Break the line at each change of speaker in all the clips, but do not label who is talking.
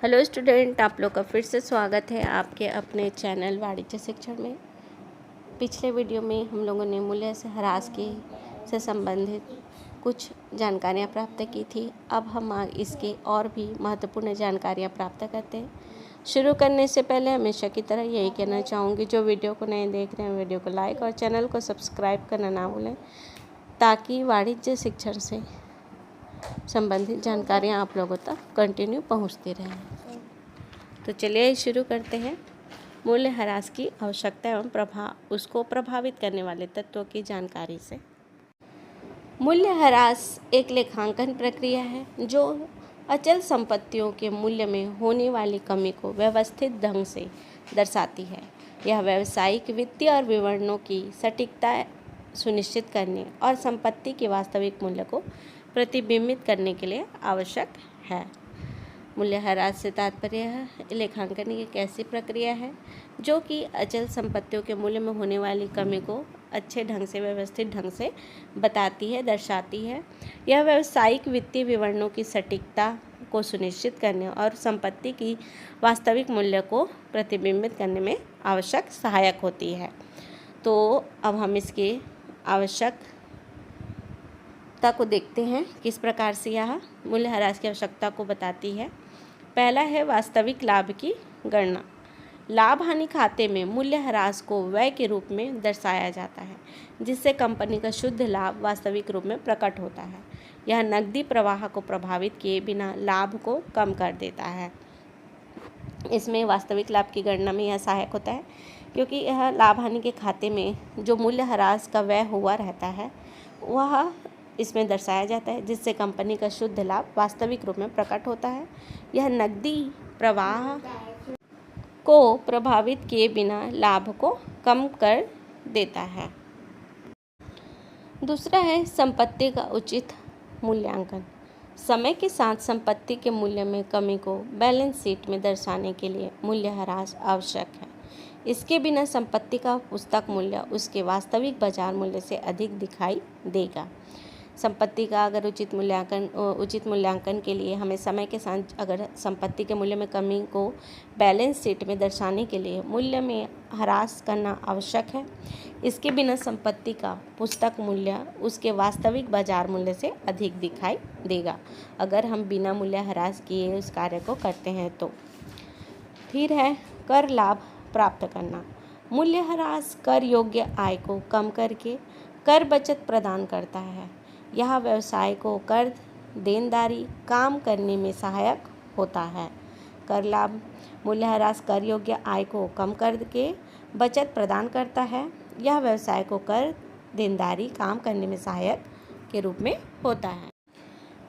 Hello student, आप लोग का फिर से स्वागत है आपके अपने चैनल वाणिज्य शिक्षण में। पिछले वीडियो में हम लोगों ने मूल्य से ह्रास की से संबंधित कुछ जानकारियाँ प्राप्त की थी। अब हम इसके और भी महत्वपूर्ण जानकारियाँ प्राप्त करते हैं। शुरू करने से पहले हमेशा की तरह यही कहना चाहूँगी, जो वीडियो को नए देख रहे हैं वीडियो को लाइक और चैनल को सब्सक्राइब करना ना भूलें, ताकि वाणिज्य शिक्षण से संबंधित जानकारियाँ आप लोगों तक कंटिन्यू पहुँचती रहें। तो चलिए शुरू करते हैं। मूल्य ह्रास की आवश्यकता एवं उसको प्रभावित करने वाले तत्वों की जानकारी से। मूल्य ह्रास एक लेखांकन प्रक्रिया है जो अचल संपत्तियों के मूल्य में होने वाली कमी को व्यवस्थित ढंग से दर्शाती है। यह व्यावसायिक वित्तीय और विवरणों की सटीकता सुनिश्चित करने और संपत्ति के वास्तविक मूल्य को प्रतिबिंबित करने के लिए आवश्यक है। मूल्य ह्रास से तात्पर्य है लेखांकन एक ऐसी प्रक्रिया है जो कि अचल संपत्तियों के मूल्य में होने वाली कमी को अच्छे ढंग से व्यवस्थित ढंग से बताती है, दर्शाती है। यह व्यावसायिक वित्तीय विवरणों की सटीकता को सुनिश्चित करने और संपत्ति की वास्तविक मूल्य को प्रतिबिंबित करने में आवश्यक सहायक होती है। तो अब हम इसके आवश्यकता को देखते हैं, किस प्रकार से यह मूल्य ह्रास की आवश्यकता को बताती है। पहला है वास्तविक लाभ की गणना। लाभ हानि खाते में मूल्य ह्रास को व्यय के रूप में दर्शाया जाता है, जिससे कंपनी का शुद्ध लाभ वास्तविक रूप में प्रकट होता है। यह नकदी प्रवाह को प्रभावित किए बिना लाभ को कम कर देता है। इसमें वास्तविक लाभ की गणना में यह सहायक होता है, क्योंकि यह लाभ हानि के खाते में जो मूल्य ह्रास का व्यय हुआ रहता है वह इसमें दर्शाया जाता है, जिससे कंपनी का शुद्ध लाभ वास्तविक रूप में प्रकट होता है। यह नकदी प्रवाह को प्रभावित किए बिना लाभ को कम कर देता है। दूसरा है संपत्ति का उचित मूल्यांकन। समय के साथ संपत्ति के मूल्य में कमी को बैलेंस शीट में दर्शाने के लिए मूल्य ह्रास आवश्यक है। इसके बिना संपत्ति का पुस्तक मूल्य उसके वास्तविक बाजार मूल्य से अधिक दिखाई देगा। संपत्ति का अगर उचित मूल्यांकन के लिए हमें समय के साथ अगर संपत्ति के मूल्य में कमी को बैलेंस शीट में दर्शाने के लिए मूल्य में ह्रास करना आवश्यक है। इसके बिना संपत्ति का पुस्तक मूल्य उसके वास्तविक बाजार मूल्य से अधिक दिखाई देगा, अगर हम बिना मूल्य ह्रास किए उस कार्य को करते हैं तो। फिर है कर लाभ प्राप्त करना। मूल्य ह्रास कर योग्य आय को कम करके कर बचत प्रदान करता है। यह व्यवसाय को कर देनदारी काम करने में सहायक होता है। कर लाभ मूल्य ह्रास कर योग्य आय को कम करके बचत प्रदान करता है। यह व्यवसाय को कर देनदारी काम करने में सहायक के रूप में होता है।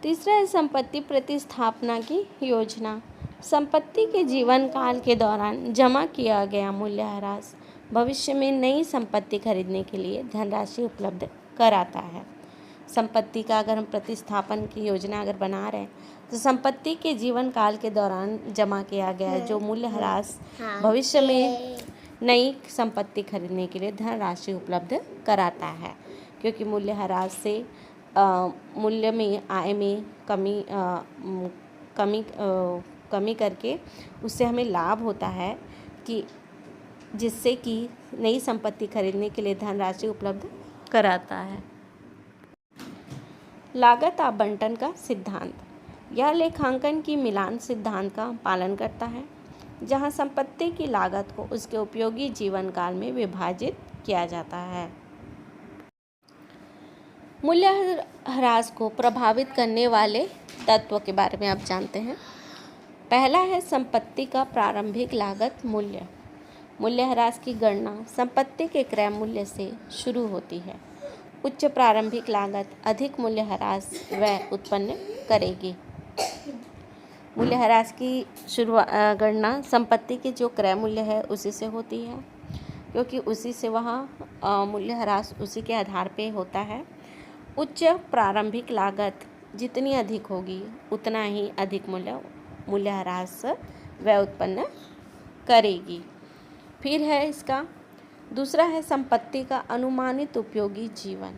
तीसरा है संपत्ति प्रतिस्थापना की योजना। संपत्ति के जीवन काल के दौरान जमा किया गया मूल्य ह्रास भविष्य में नई संपत्ति खरीदने के लिए धनराशि उपलब्ध कराता है। संपत्ति का अगर हम प्रतिस्थापन की योजना अगर बना रहे हैं तो संपत्ति के जीवन काल के दौरान जमा किया गया जो मूल्य ह्रास भविष्य में नई संपत्ति खरीदने के लिए धनराशि उपलब्ध कराता है, क्योंकि मूल्य ह्रास से मूल्य में आय में कमी करके उससे हमें लाभ होता है कि जिससे कि नई संपत्ति खरीदने के लिए धनराशि उपलब्ध कराता है। लागत आवंटन का सिद्धांत। यह लेखांकन की मिलान सिद्धांत का पालन करता है, जहां संपत्ति की लागत को उसके उपयोगी जीवन काल में विभाजित किया जाता है। मूल्य ह्रास को प्रभावित करने वाले तत्वों के बारे में आप जानते हैं। पहला है संपत्ति का प्रारंभिक लागत मूल्य। मूल्य ह्रास की गणना संपत्ति के क्रय मूल्य से शुरू होती है। उच्च प्रारंभिक लागत अधिक मूल्य ह्रास व्यय उत्पन्न करेगी। मूल्य ह्रास की गणना संपत्ति के जो क्रय मूल्य है उसी से होती है, क्योंकि उसी से वह मूल्य ह्रास उसी के आधार पे होता है। उच्च प्रारंभिक लागत जितनी अधिक होगी उतना ही अधिक मूल्य ह्रास व्यय उत्पन्न करेगी। फिर है इसका दूसरा है संपत्ति का अनुमानित उपयोगी जीवन।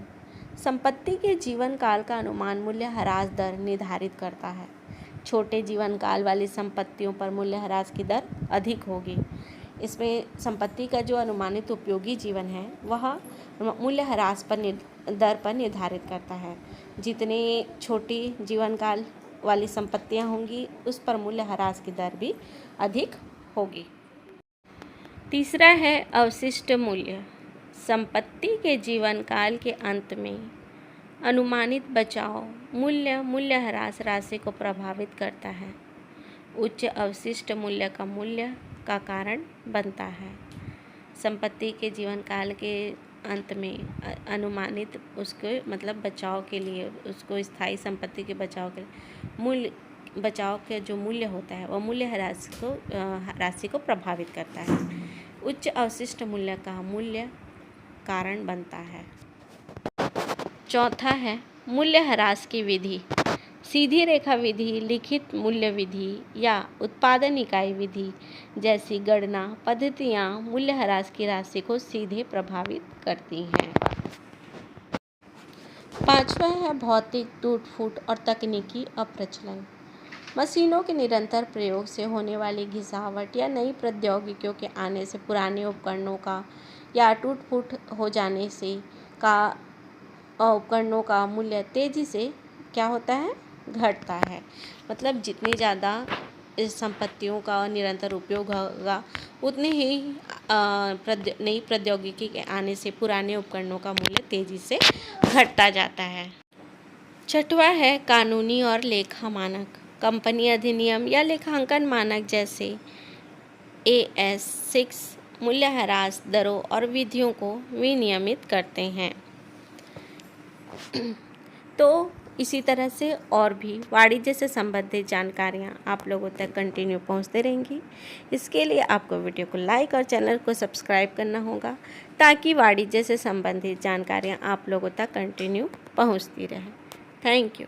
संपत्ति के जीवन काल का अनुमान मूल्य ह्रास दर निर्धारित करता है। छोटे जीवन काल वाली संपत्तियों पर मूल्यह्रास की दर अधिक होगी। इसमें संपत्ति का जो अनुमानित उपयोगी जीवन है वह मूल्यह्रास दर पर निर्धारित करता है। जितने छोटी जीवन काल वाली संपत्तियां होंगी उस पर मूल्यह्रास की दर भी अधिक होगी। तीसरा है अवशिष्ट मूल्य। संपत्ति के जीवन काल के अंत में अनुमानित बचाव मूल्य मूल्यह्रास राशि को प्रभावित करता है। उच्च अवशिष्ट मूल्य का मूल्य का कारण बनता है। संपत्ति के जीवन काल के अंत में अनुमानित उसके मतलब बचाव के लिए, उसको स्थायी संपत्ति के बचाव के लिए बचाव के जो मूल्य होता है वह मूल्य राशि को प्रभावित करता है। उच्च अवशिष्ट मूल्य का मूल्य कारण बनता है। चौथा है मूल्यह्रास की विधि। सीधी रेखा विधि, लिखित मूल्य विधि या उत्पादन इकाई विधि जैसी गणना पद्धतियाँ मूल्यह्रास की राशि को सीधे प्रभावित करती हैं। पांचवा है भौतिक टूट फूट और तकनीकी अप्रचलन। मशीनों के निरंतर प्रयोग से होने वाली घिसावट या नई प्रौद्योगिकियों के आने से पुराने उपकरणों का या टूट फूट हो जाने से उपकरणों का मूल्य तेजी से क्या होता है, घटता है। मतलब जितनी ज़्यादा इस संपत्तियों का निरंतर उपयोग होगा उतनी ही नई प्रौद्योगिकी के आने से पुराने उपकरणों का मूल्य तेजी से घटता जाता है। छठवा है कानूनी और लेखा मानक। कंपनी अधिनियम या लेखांकन मानक जैसे AS 6 मूल्यह्रास दरों और विधियों को विनियमित करते हैं। तो इसी तरह से और भी वाणिज्य से संबंधित जानकारियाँ आप लोगों तक कंटिन्यू पहुँचते रहेंगी। इसके लिए आपको वीडियो को लाइक और चैनल को सब्सक्राइब करना होगा ताकि वाणिज्य से संबंधित जानकारियाँ आप लोगों तक कंटिन्यू पहुँचती रहे। Thank you.